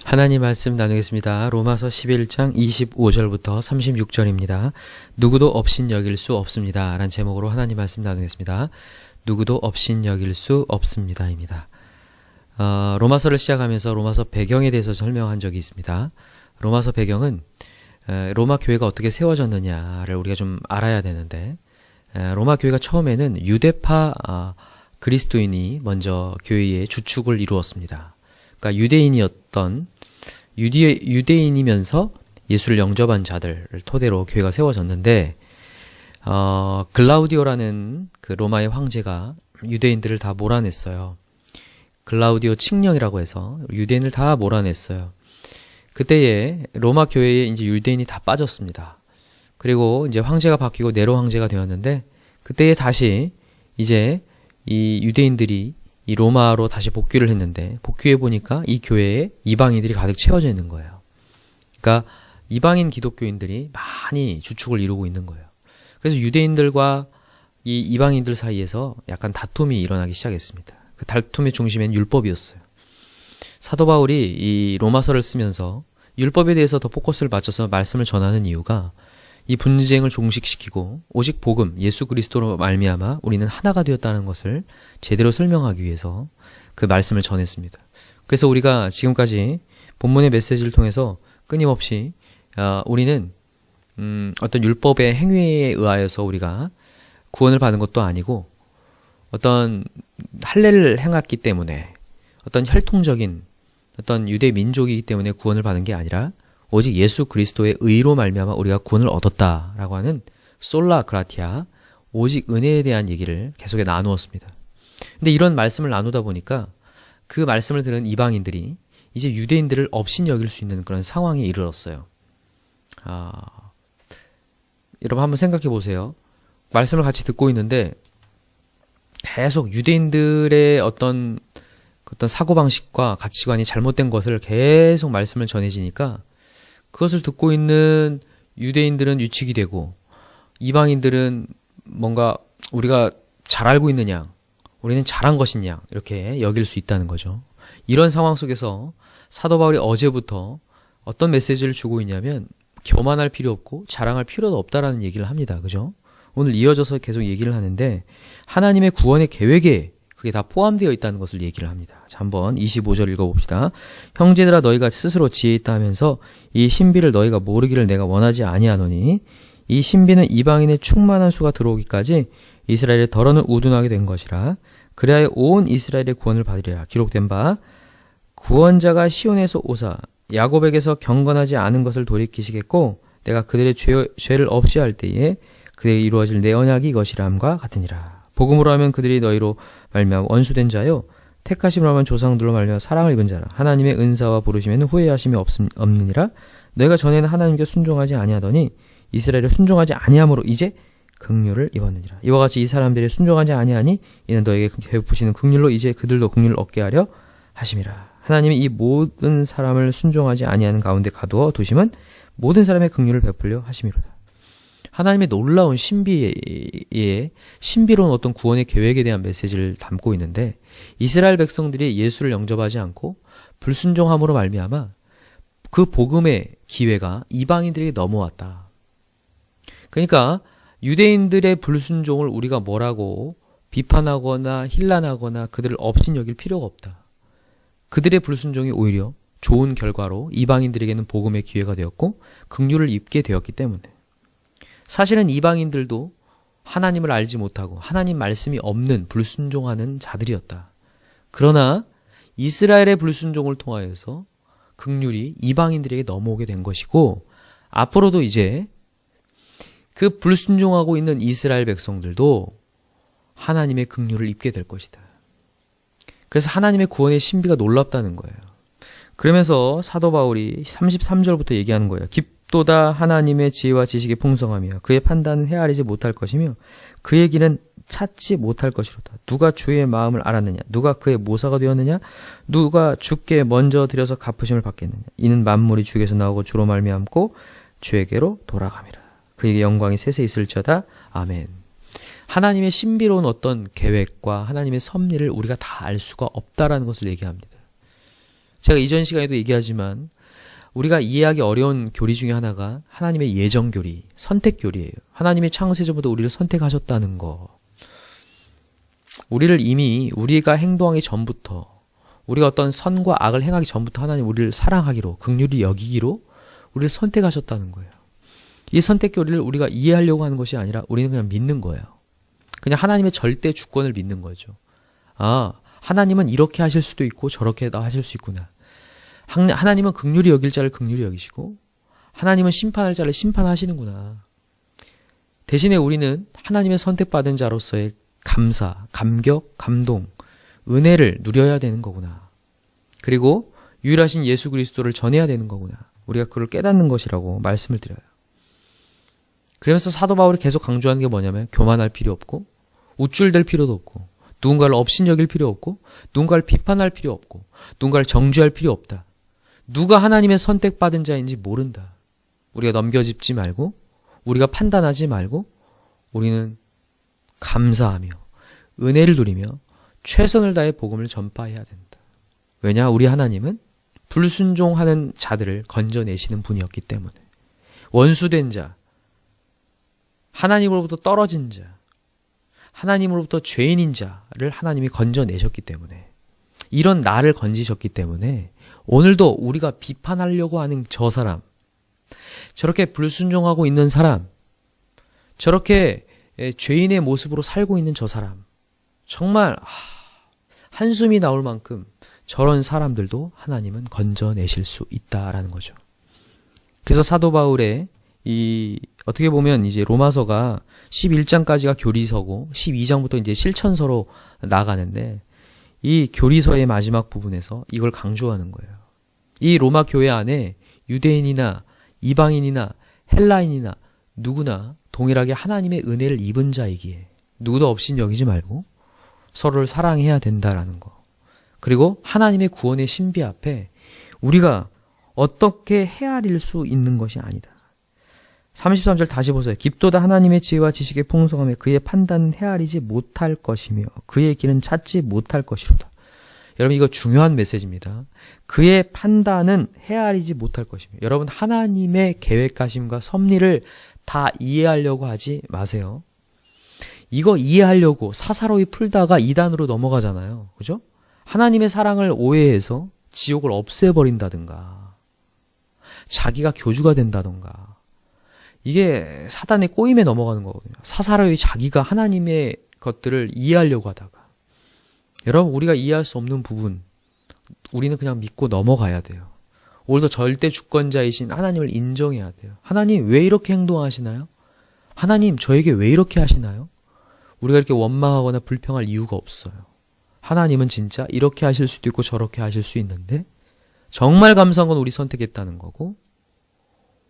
하나님 말씀 나누겠습니다. 로마서 11장 25절부터 36절입니다. 누구도 없인 여길 수 없습니다. 라는 제목으로 하나님 말씀 나누겠습니다. 누구도 없인 여길 수 없습니다입니다. 로마서를 시작하면서 로마서 배경에 대해서 설명한 적이 있습니다. 로마서 배경은 로마 교회가 어떻게 세워졌느냐를 우리가 좀 알아야 되는데, 로마 교회가 처음에는 유대파 그리스도인이 먼저 교회의 주축을 이루었습니다. 그러니까 유대인이면서 예수를 영접한 자들을 토대로 교회가 세워졌는데, 글라우디오라는 그 로마의 황제가 유대인들을 다 몰아냈어요. 글라우디오 칙령이라고 해서 유대인을 다 몰아냈어요. 그때에 로마 교회에 이제 유대인이 다 빠졌습니다. 그리고 이제 황제가 바뀌고 네로 황제가 되었는데, 그때에 다시 이제 이 유대인들이 이 로마로 다시 복귀를 했는데, 복귀해 보니까 이 교회에 이방인들이 가득 채워져 있는 거예요. 그러니까 이방인 기독교인들이 많이 주축을 이루고 있는 거예요. 그래서 유대인들과 이 이방인들 사이에서 약간 다툼이 일어나기 시작했습니다. 그 다툼의 중심엔 율법이었어요. 사도 바울이 이 로마서를 쓰면서 율법에 대해서 더 포커스를 맞춰서 말씀을 전하는 이유가, 이 분쟁을 종식시키고 오직 복음, 예수 그리스도로 말미암아 우리는 하나가 되었다는 것을 제대로 설명하기 위해서 그 말씀을 전했습니다. 그래서 우리가 지금까지 본문의 메시지를 통해서 끊임없이 우리는 어떤 율법의 행위에 의하여서 우리가 구원을 받은 것도 아니고, 어떤 할례를 행했기 때문에, 어떤 혈통적인 어떤 유대 민족이기 때문에 구원을 받은 게 아니라 오직 예수 그리스도의 의로 말미암아 우리가 구원을 얻었다라고 하는 솔라 그라티아, 오직 은혜에 대한 얘기를 계속 나누었습니다. 근데 이런 말씀을 나누다 보니까 그 말씀을 들은 이방인들이 이제 유대인들을 업신 여길 수 있는 그런 상황에 이르렀어요. 여러분 한번 생각해 보세요. 말씀을 같이 듣고 있는데 계속 유대인들의 어떤 사고방식과 가치관이 잘못된 것을 계속 말씀을 전해지니까, 그것을 듣고 있는 유대인들은 유축이 되고, 이방인들은 뭔가 우리가 잘 알고 있는 양, 우리는 잘한 것인 양, 이렇게 여길 수 있다는 거죠. 이런 상황 속에서 사도 바울이 어제부터 어떤 메시지를 주고 있냐면, 교만할 필요 없고 자랑할 필요도 없다라는 얘기를 합니다. 그죠? 오늘 이어져서 계속 얘기를 하는데, 하나님의 구원의 계획에 그게 다 포함되어 있다는 것을 얘기를 합니다. 자, 한번 25절 읽어봅시다. 형제들아, 너희가 스스로 지혜 있다 하면서 이 신비를 너희가 모르기를 내가 원하지 아니하노니, 이 신비는 이방인의 충만한 수가 들어오기까지 이스라엘의 덜어는 우둔하게 된 것이라. 그래야 온 이스라엘의 구원을 받으리라. 기록된 바, 구원자가 시온에서 오사 야곱에게서 경건하지 않은 것을 돌이키시겠고, 내가 그들의 죄를 없이 할 때에 그들에게 이루어질 내 언약이 이것이라함과 같으니라. 복음으로 하면 그들이 너희로 말미암아 원수된 자요, 택하심으로 하면 조상들로 말미암아 사랑을 입은 자라. 하나님의 은사와 부르심에는 후회하심이 없느니라. 너희가 전에는 하나님께 순종하지 아니하더니 이스라엘에 순종하지 아니함으로 이제 긍휼을 입었느니라. 이와 같이 이 사람들이 순종하지 아니하니 이는 너희에게 베푸시는 긍휼로 이제 그들도 긍휼을 얻게 하려 하심이라. 하나님이 이 모든 사람을 순종하지 아니하는 가운데 가두어 두심은 모든 사람의 긍휼을 베풀려 하심이로다. 하나님의 놀라운 신비로운 어떤 구원의 계획에 대한 메시지를 담고 있는데, 이스라엘 백성들이 예수를 영접하지 않고 불순종함으로 말미암아 그 복음의 기회가 이방인들에게 넘어왔다. 그러니까 유대인들의 불순종을 우리가 뭐라고 비판하거나 힐난하거나 그들을 업신 여길 필요가 없다. 그들의 불순종이 오히려 좋은 결과로 이방인들에게는 복음의 기회가 되었고 긍휼을 입게 되었기 때문에, 사실은 이방인들도 하나님을 알지 못하고 하나님 말씀이 없는 불순종하는 자들이었다. 그러나 이스라엘의 불순종을 통하여서 긍휼이 이방인들에게 넘어오게 된 것이고, 앞으로도 이제 그 불순종하고 있는 이스라엘 백성들도 하나님의 긍휼을 입게 될 것이다. 그래서 하나님의 구원의 신비가 놀랍다는 거예요. 그러면서 사도 바울이 33절부터 얘기하는 거예요. 깊도다 하나님의 지혜와 지식이 풍성하며 그의 판단은 헤아리지 못할 것이며 그의 길은 찾지 못할 것이로다. 누가 주의 마음을 알았느냐? 누가 그의 모사가 되었느냐? 누가 주께 먼저 드려서 갚으심을 받겠느냐? 이는 만물이 주에게서 나오고 주로 말미암고 주에게로 돌아감이라. 그에게 영광이 세세 있을지어다. 아멘. 하나님의 신비로운 어떤 계획과 하나님의 섭리를 우리가 다 알 수가 없다라는 것을 얘기합니다. 제가 이전 시간에도 얘기하지만 우리가 이해하기 어려운 교리 중에 하나가 하나님의 예정 교리, 선택 교리예요. 하나님의 창세전부터 우리를 선택하셨다는 거. 우리를 이미 우리가 행동하기 전부터, 우리가 어떤 선과 악을 행하기 전부터 하나님 우리를 사랑하기로, 긍휼히 여기기로 우리를 선택하셨다는 거예요. 이 선택 교리를 우리가 이해하려고 하는 것이 아니라 우리는 그냥 믿는 거예요. 그냥 하나님의 절대 주권을 믿는 거죠. 아, 하나님은 이렇게 하실 수도 있고 저렇게 하실 수 있구나. 하나님은 긍휼히 여길 자를 긍휼히 여기시고 하나님은 심판할 자를 심판하시는구나. 대신에 우리는 하나님의 선택받은 자로서의 감사, 감격, 감동, 은혜를 누려야 되는 거구나. 그리고 유일하신 예수 그리스도를 전해야 되는 거구나. 우리가 그걸 깨닫는 것이라고 말씀을 드려요. 그러면서 사도 바울이 계속 강조하는 게 뭐냐면 교만할 필요 없고 우쭐댈 필요도 없고 누군가를 업신여길 필요 없고 누군가를 비판할 필요 없고 누군가를 정죄할 필요 없다. 누가 하나님의 선택받은 자인지 모른다. 우리가 넘겨짚지 말고 우리가 판단하지 말고 우리는 감사하며 은혜를 누리며 최선을 다해 복음을 전파해야 된다. 왜냐? 우리 하나님은 불순종하는 자들을 건져내시는 분이었기 때문에. 원수된 자, 하나님으로부터 떨어진 자, 하나님으로부터 죄인인 자를 하나님이 건져내셨기 때문에, 이런 나를 건지셨기 때문에 오늘도 우리가 비판하려고 하는 저 사람, 저렇게 불순종하고 있는 사람, 저렇게 죄인의 모습으로 살고 있는 저 사람, 정말 한숨이 나올 만큼 저런 사람들도 하나님은 건져내실 수 있다라는 거죠. 그래서 사도 바울의 어떻게 보면 이제 로마서가 11장까지가 교리서고 12장부터 이제 실천서로 나가는데 이 교리서의 마지막 부분에서 이걸 강조하는 거예요. 이 로마 교회 안에 유대인이나 이방인이나 헬라인이나 누구나 동일하게 하나님의 은혜를 입은 자이기에 누구도 업신여기지 말고 서로를 사랑해야 된다라는 거. 그리고 하나님의 구원의 신비 앞에 우리가 어떻게 헤아릴 수 있는 것이 아니다. 33절 다시 보세요. 깊도다 하나님의 지혜와 지식의 풍성함에 그의 판단은 헤아리지 못할 것이며 그의 길은 찾지 못할 것이로다. 여러분 이거 중요한 메시지입니다. 그의 판단은 헤아리지 못할 것이며, 여러분 하나님의 계획하심과 섭리를 다 이해하려고 하지 마세요. 이거 이해하려고 사사로이 풀다가 이단으로 넘어가잖아요. 그죠? 하나님의 사랑을 오해해서 지옥을 없애버린다든가 자기가 교주가 된다든가, 이게 사단의 꼬임에 넘어가는 거거든요. 사사로이 자기가 하나님의 것들을 이해하려고 하다가. 여러분 우리가 이해할 수 없는 부분 우리는 그냥 믿고 넘어가야 돼요. 오늘도 절대 주권자이신 하나님을 인정해야 돼요. 하나님 왜 이렇게 행동하시나요? 하나님 저에게 왜 이렇게 하시나요? 우리가 이렇게 원망하거나 불평할 이유가 없어요. 하나님은 진짜 이렇게 하실 수도 있고 저렇게 하실 수 있는데 정말 감사한 건 우리 선택했다는 거고,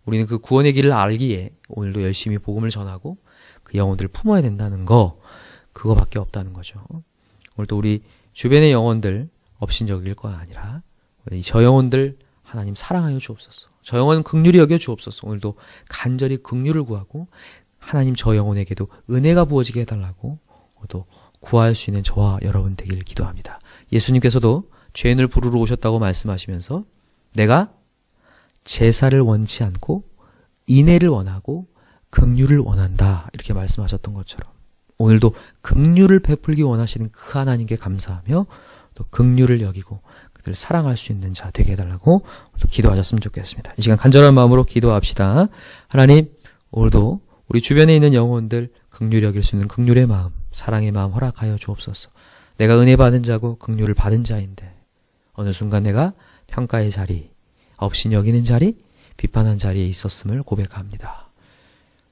우리는 그 구원의 길을 알기에 오늘도 열심히 복음을 전하고 그 영혼들을 품어야 된다는 거, 그거밖에 없다는 거죠. 오늘도 우리 주변의 영혼들 업신여길 거 아니라 저 영혼들 하나님 사랑하여 주옵소서. 저 영혼 긍휼히 여겨 주옵소서. 오늘도 간절히 긍휼을 구하고 하나님 저 영혼에게도 은혜가 부어지게 해달라고 또 구할 수 있는 저와 여러분 되길 기도합니다. 예수님께서도 죄인을 부르러 오셨다고 말씀하시면서 내가 제사를 원치 않고 인애를 원하고 긍휼을 원한다 이렇게 말씀하셨던 것처럼 오늘도 긍휼을 베풀기 원하시는 그 하나님께 감사하며 또 긍휼을 여기고 그들을 사랑할 수 있는 자 되게 해달라고 또 기도하셨으면 좋겠습니다. 이 시간 간절한 마음으로 기도합시다. 하나님 오늘도 우리 주변에 있는 영혼들 긍휼히 여길 수 있는 긍휼의 마음, 사랑의 마음 허락하여 주옵소서. 내가 은혜 받은 자고 긍휼을 받은 자인데 어느 순간 내가 평가의 자리, 업신 여기는 자리, 비판한 자리에 있었음을 고백합니다.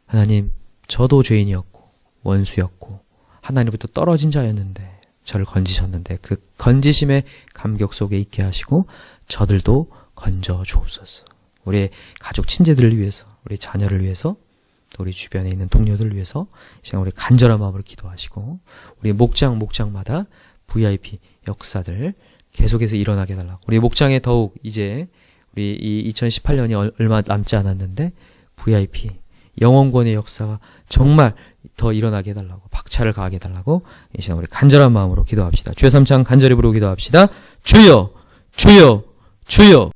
하나님, 저도 죄인이었고 원수였고 하나님부터 떨어진 자였는데 저를 건지셨는데 그 건지심의 감격 속에 있게 하시고 저들도 건져 주옵소서. 우리의 가족 친지들을 위해서, 우리 자녀를 위해서, 또 우리 주변에 있는 동료들을 위해서 이 시간 우리 간절한 마음으로 기도하시고 우리 목장마다 VIP 역사들 계속해서 일어나게 해달라고, 우리 목장에 더욱 이제 우리 이 2018년이 얼마 남지 않았는데 VIP 영원권의 역사가 정말 더 일어나게 해달라고, 박차를 가하게 해달라고 이 시간 우리 간절한 마음으로 기도합시다. 주여 3창 간절히 부르고 기도합시다. 주여, 주여, 주여